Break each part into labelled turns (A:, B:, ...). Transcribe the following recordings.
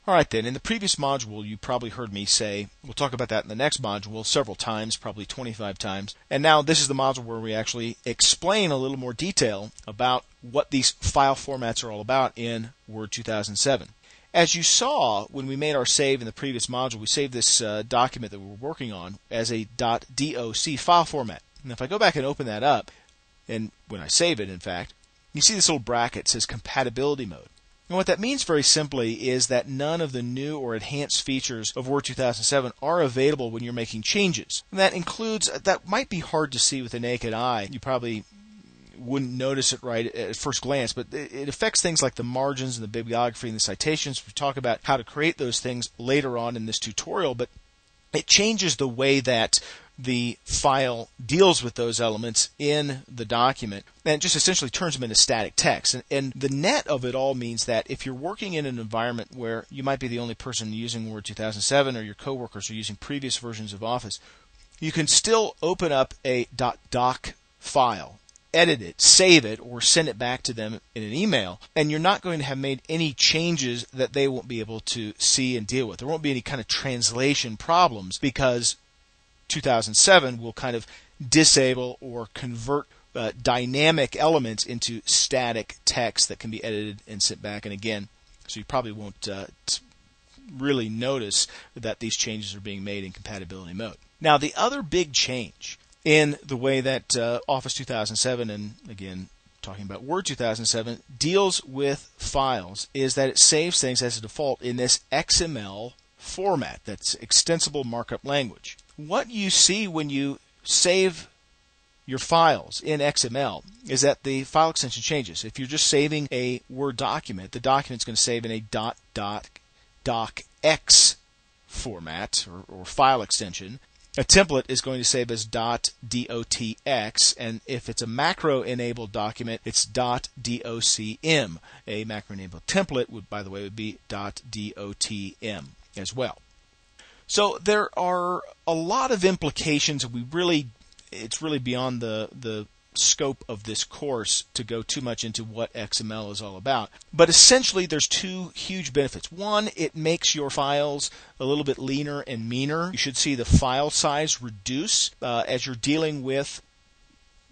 A: Alright then, in the previous module you probably heard me say, we'll talk about that in the next module several times, probably 25 times, and now this is the module where we actually explain a little more detail about what these file formats are all about in Word 2007. As you saw when we made our save in the previous module, we saved this document that we were working on as a .doc file format. And if I go back and open that up, and when I save it in fact, you see this little bracket that says compatibility mode. And what that means very simply is that none of the new or enhanced features of Word 2007 are available when you're making changes. And that includes, that might be hard to see with the naked eye. You probably wouldn't notice it right at first glance, but it affects things like the margins and the bibliography and the citations. We talk about how to create those things later on in this tutorial, but it changes the way that the file deals with those elements in the document and just essentially turns them into static text. And the net of it all means that if you're working in an environment where you might be the only person using Word 2007 or your coworkers are using previous versions of Office, you can still open up a .doc file, edit it, save it, or send it back to them in an email, and you're not going to have made any changes that they won't be able to see and deal with. There won't be any kind of translation problems because 2007 will kind of disable or convert dynamic elements into static text that can be edited and sent back. And again, so you probably won't really notice that these changes are being made in compatibility mode. Now, the other big change in the way that Office 2007, and again, talking about Word 2007, deals with files is that it saves things as a default in this XML format, that's extensible markup language. What you see when you save your files in XML is that the file extension changes. If you're just saving a Word document, the document's going to save in a .docx format or file extension. A template is going to save as .docx, and if it's a macro-enabled document, it's .docm. A macro-enabled template, by the way, would be .dotm as well. So there are a lot of implications. It's really beyond the scope of this course to go too much into what XML is all about. But essentially, there's two huge benefits. One, it makes your files a little bit leaner and meaner. You should see the file size reduce as you're dealing with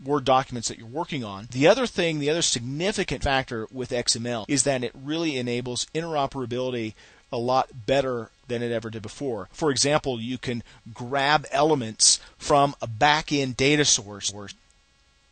A: Word documents that you're working on. The other significant factor with XML is that it really enables interoperability a lot better than it ever did before. For example, you can grab elements from a back-end data source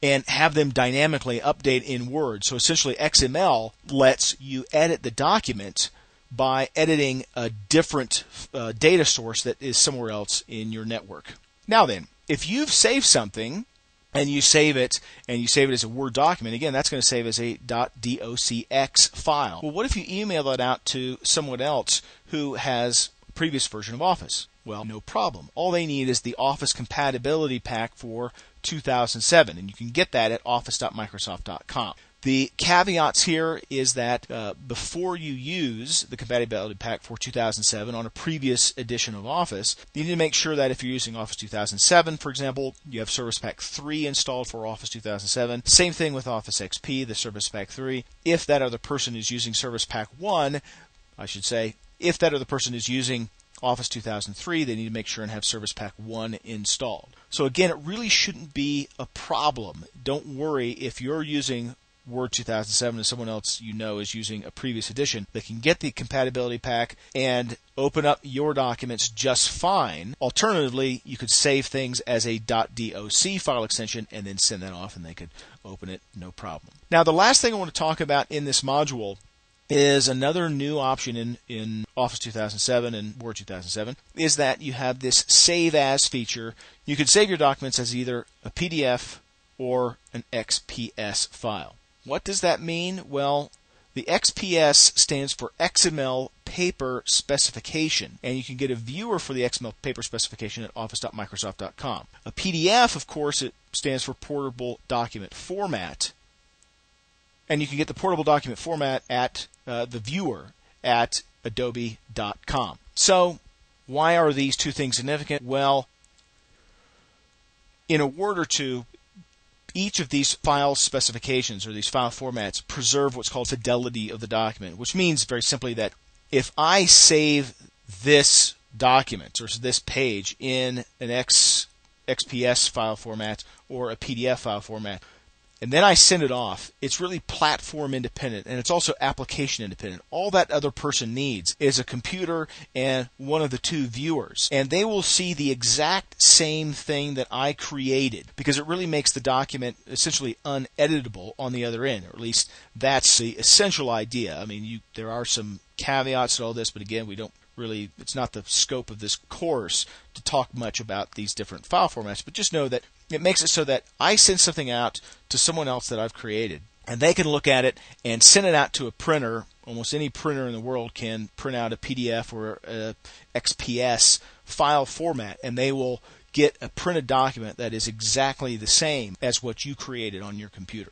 A: and have them dynamically update in Word. So essentially, XML lets you edit the document by editing a different data source that is somewhere else in your network. Now then, if you've saved something and you save it as a Word document, again, that's going to save as a .docx file. Well, what if you email that out to someone else who has a previous version of Office? Well, no problem. All they need is the Office compatibility pack for 2007, and you can get that at office.microsoft.com. The caveats here is that before you use the compatibility pack for 2007 on a previous edition of Office, you need to make sure that if you're using Office 2007, for example, you have Service Pack 3 installed for Office 2007. Same thing with Office XP, the Service Pack 3. If that other person is using Service Pack 1, I should say, if that other person is using Office 2003, they need to make sure and have Service Pack 1 installed. So again, it really shouldn't be a problem. Don't worry if you're using Word 2007 and someone else you know is using a previous edition. They can get the compatibility pack and open up your documents just fine. Alternatively, you could save things as a .doc file extension and then send that off and they could open it, no problem. Now, the last thing I want to talk about in this module is another new option in Office 2007 and Word 2007 is that you have this Save As feature. You can save your documents as either a PDF or an XPS file. What does that mean? Well, the XPS stands for XML Paper Specification, and you can get a viewer for the XML Paper Specification at office.microsoft.com. A PDF, of course, it stands for Portable Document Format, and you can get the portable document format at the viewer at adobe.com. So, why are these two things significant? Well, in a word or two, each of these file specifications or these file formats preserve what's called fidelity of the document, which means very simply that if I save this document or this page in an XPS file format or a PDF file format, and then I send it off, it's really platform independent, and it's also application independent. All that other person needs is a computer and one of the two viewers, and they will see the exact same thing that I created, because it really makes the document essentially uneditable on the other end, or at least that's the essential idea. I mean, there are some caveats to all this, but again, it's not the scope of this course to talk much about these different file formats, but just know that it makes it so that I send something out to someone else that I've created, and they can look at it and send it out to a printer. Almost any printer in the world can print out a PDF or a XPS file format, and they will get a printed document that is exactly the same as what you created on your computer.